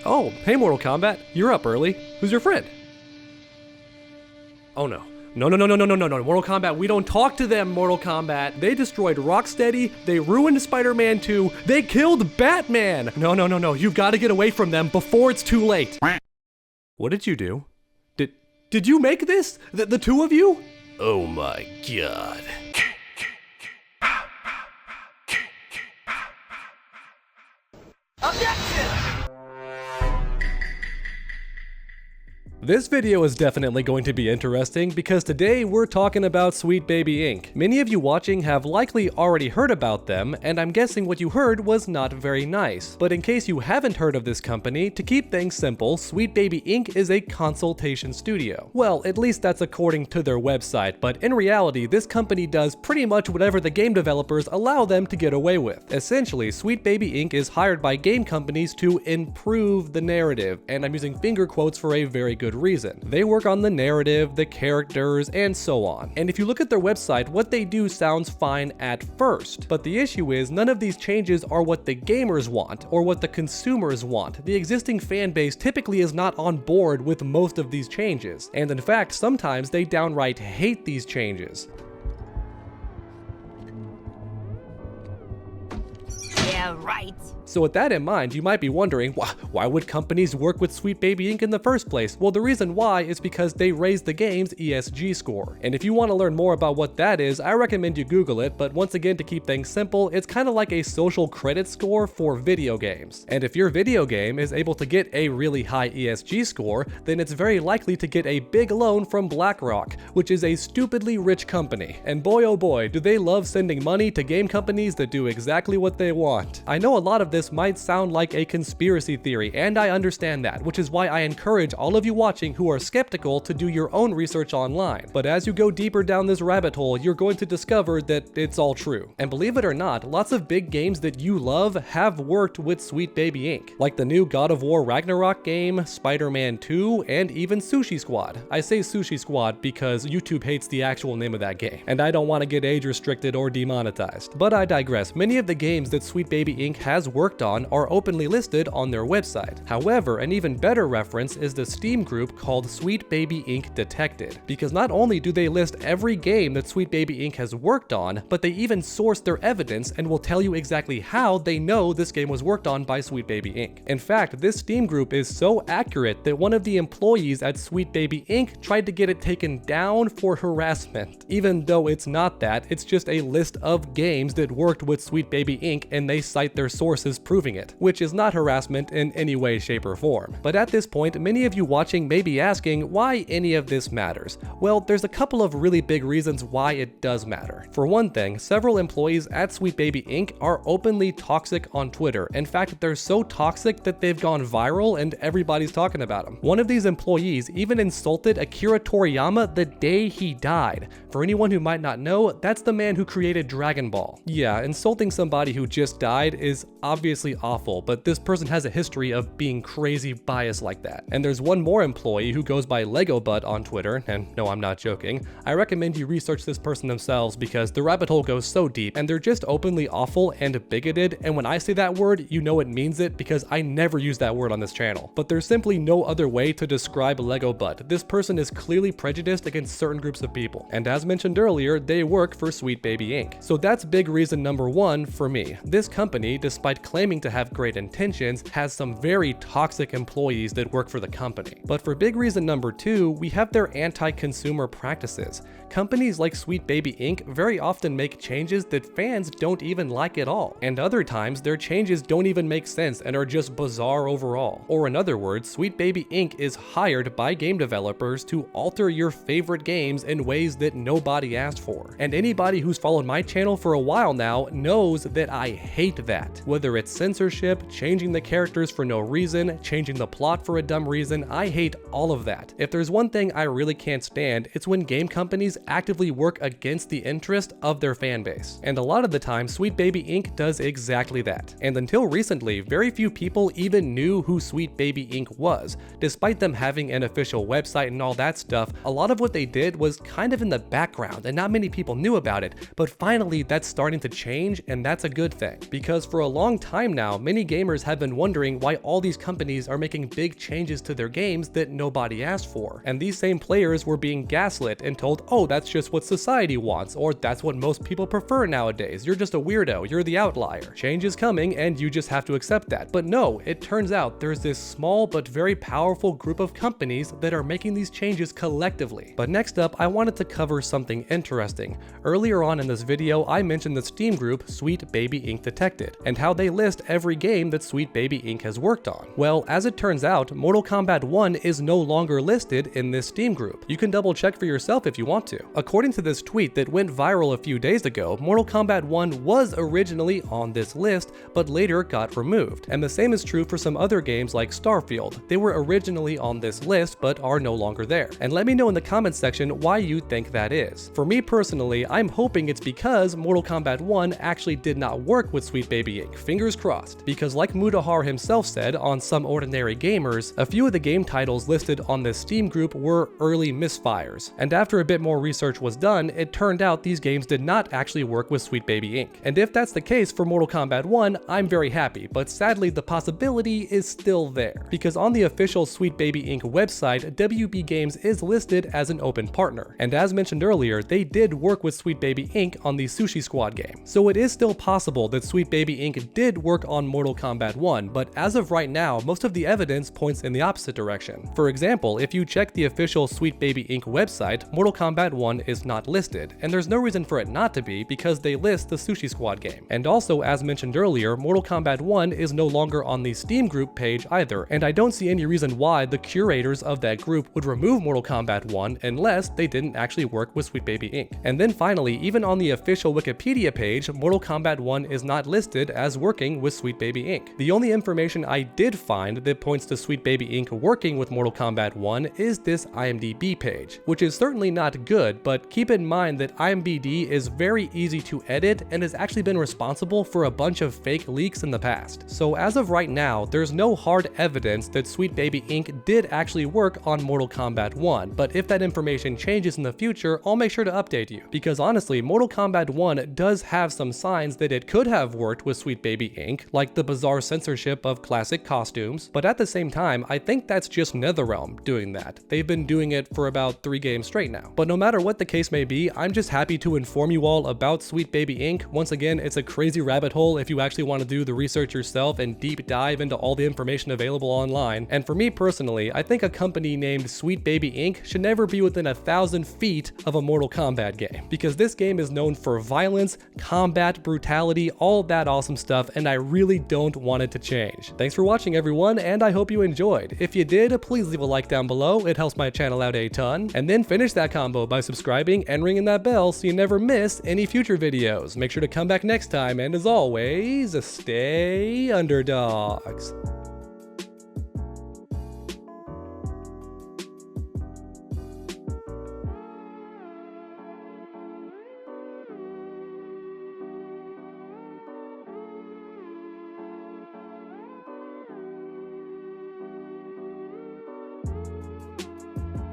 Oh, hey Mortal Kombat, you're up early. Who's your friend? Oh no. No, Mortal Kombat, we don't talk to them, Mortal Kombat. They destroyed Rocksteady, they ruined Spider-Man 2, they killed Batman. No, you've got to get away from them before it's too late. What did you do? Did you make this? The two of you? Oh my god. This video is definitely going to be interesting because today we're talking about Sweet Baby Inc. Many of you watching have likely already heard about them, and I'm guessing what you heard was not very nice. But in case you haven't heard of this company, to keep things simple, Sweet Baby Inc. is a consultation studio. Well, at least that's according to their website, but in reality, this company does pretty much whatever the game developers allow them to get away with. Essentially, Sweet Baby Inc. is hired by game companies to improve the narrative, and I'm using finger quotes for a very good reason. They work on the narrative, the characters, and so on. And if you look at their website, what they do sounds fine at first. But the issue is none of these changes are what the gamers want or what the consumers want. The existing fan base typically is not on board with most of these changes. And in fact, sometimes they downright hate these changes. Yeah, right. So with that in mind, you might be wondering, why would companies work with Sweet Baby Inc. in the first place? Well, the reason why is because they raise the game's ESG score. And if you want to learn more about what that is, I recommend you Google it, but once again, to keep things simple, it's kind of like a social credit score for video games. And if your video game is able to get a really high ESG score, then it's very likely to get a big loan from BlackRock, which is a stupidly rich company. And boy oh boy, do they love sending money to game companies that do exactly what they want. I know a lot of this might sound like a conspiracy theory, and I understand that, which is why I encourage all of you watching who are skeptical to do your own research online. But as you go deeper down this rabbit hole, you're going to discover that it's all true. And believe it or not, lots of big games that you love have worked with Sweet Baby Inc. Like the new God of War Ragnarok game, Spider-Man 2, and even Sushi Squad. I say Sushi Squad because YouTube hates the actual name of that game, and I don't want to get age restricted or demonetized. But I digress. Many of the games that Sweet Baby Inc. has worked on are openly listed on their website. However, an even better reference is the Steam group called Sweet Baby Inc. Detected, because not only do they list every game that Sweet Baby Inc. has worked on, but they even source their evidence and will tell you exactly how they know this game was worked on by Sweet Baby Inc. In fact, this Steam group is so accurate that one of the employees at Sweet Baby Inc. tried to get it taken down for harassment. Even though it's not that, it's just a list of games that worked with Sweet Baby Inc. and they cite their sources proving it, which is not harassment in any way, shape, or form. But at this point, many of you watching may be asking why any of this matters. Well, there's a couple of really big reasons why it does matter. For one thing, several employees at Sweet Baby Inc. are openly toxic on Twitter. In fact, they're so toxic that they've gone viral and everybody's talking about them. One of these employees even insulted Akira Toriyama the day he died. For anyone who might not know, that's the man who created Dragon Ball. Yeah, insulting somebody who just died is obviously awful, but this person has a history of being crazy biased like that. And there's one more employee who goes by Lego Butt on Twitter, and no, I'm not joking. I recommend you research this person themselves because the rabbit hole goes so deep, and they're just openly awful and bigoted, and when I say that word, you know it means it because I never use that word on this channel. But there's simply no other way to describe Lego Butt. This person is clearly prejudiced against certain groups of people, and as mentioned earlier, they work for Sweet Baby Inc. So that's big reason number one for me. This company, despite claiming to have great intentions, has some very toxic employees that work for the company. But for big reason number two, we have their anti-consumer practices. Companies like Sweet Baby Inc. very often make changes that fans don't even like at all. And other times, their changes don't even make sense and are just bizarre overall. Or in other words, Sweet Baby Inc. is hired by game developers to alter your favorite games in ways that nobody asked for. And anybody who's followed my channel for a while now knows that I hate that. Whether it's censorship, changing the characters for no reason, changing the plot for a dumb reason, I hate all of that. If there's one thing I really can't stand, it's when game companies actively work against the interest of their fan base. And a lot of the time, Sweet Baby Inc. does exactly that. And until recently, very few people even knew who Sweet Baby Inc. was. Despite them having an official website and all that stuff, a lot of what they did was kind of in the background and not many people knew about it. But finally, that's starting to change, and that's a good thing. Because for a long time now, many gamers have been wondering why all these companies are making big changes to their games that nobody asked for. And these same players were being gaslit and told, oh, that's just what society wants, or that's what most people prefer nowadays. You're just a weirdo, you're the outlier. Change is coming and you just have to accept that. But no, it turns out there's this small but very powerful group of companies that are making these changes collectively. But next up, I wanted to cover something interesting. Earlier on in this video, I mentioned the Steam group Sweet Baby Inc. Detected, and how they list every game that Sweet Baby Inc. has worked on. Well, as it turns out, Mortal Kombat 1 is no longer listed in this Steam group. You can double check for yourself if you want to. According to this tweet that went viral a few days ago, Mortal Kombat 1 was originally on this list, but later got removed. And the same is true for some other games like Starfield. They were originally on this list, but are no longer there. And let me know in the comments section why you think that is. For me personally, I'm hoping it's because Mortal Kombat 1 actually did not work with Sweet Baby Inc. Fingers crossed. Because like Mutahar himself said on Some Ordinary Gamers, a few of the game titles listed on this Steam group were early misfires. And after a bit more research was done, it turned out these games did not actually work with Sweet Baby Inc. And if that's the case for Mortal Kombat 1, I'm very happy, but sadly the possibility is still there. Because on the official Sweet Baby Inc. website, WB Games is listed as an open partner. And as mentioned earlier, they did work with Sweet Baby Inc. on the Sushi Squad game. So it is still possible that Sweet Baby Inc. did work on Mortal Kombat 1, but as of right now, most of the evidence points in the opposite direction. For example, if you check the official Sweet Baby Inc. website, Mortal Kombat 1 is not listed, and there's no reason for it not to be because they list the Sushi Squad game. And also, as mentioned earlier, Mortal Kombat 1 is no longer on the Steam group page either, and I don't see any reason why the curators of that group would remove Mortal Kombat 1 unless they didn't actually work with Sweet Baby Inc. And then finally, even on the official Wikipedia page, Mortal Kombat 1 is not listed as working with Sweet Baby Inc. The only information I did find that points to Sweet Baby Inc. working with Mortal Kombat 1 is this IMDb page, which is certainly not good, but keep in mind that IMDb is very easy to edit and has actually been responsible for a bunch of fake leaks in the past. So as of right now, there's no hard evidence that Sweet Baby Inc. did actually work on Mortal Kombat 1, but if that information changes in the future, I'll make sure to update you. Because honestly, Mortal Kombat 1 does have some signs that it could have worked with Sweet Baby Inc., like the bizarre censorship of classic costumes, but at the same time, I think that's just NetherRealm doing that. They've been doing it for about 3 games straight now. But no matter what the case may be, I'm just happy to inform you all about Sweet Baby Inc. Once again, it's a crazy rabbit hole if you actually want to do the research yourself and deep dive into all the information available online. And for me personally, I think a company named Sweet Baby Inc. should never be within 1,000 feet of a Mortal Kombat game, because this game is known for violence, combat, brutality, all that awesome stuff, and I really don't want it to change. Thanks for watching everyone, and I hope you enjoyed. If you did, please leave a like down below, it helps my channel out a ton, and then finish that combo by subscribing and ringing that bell so you never miss any future videos. Make sure to come back next time, and as always, stay underdogs.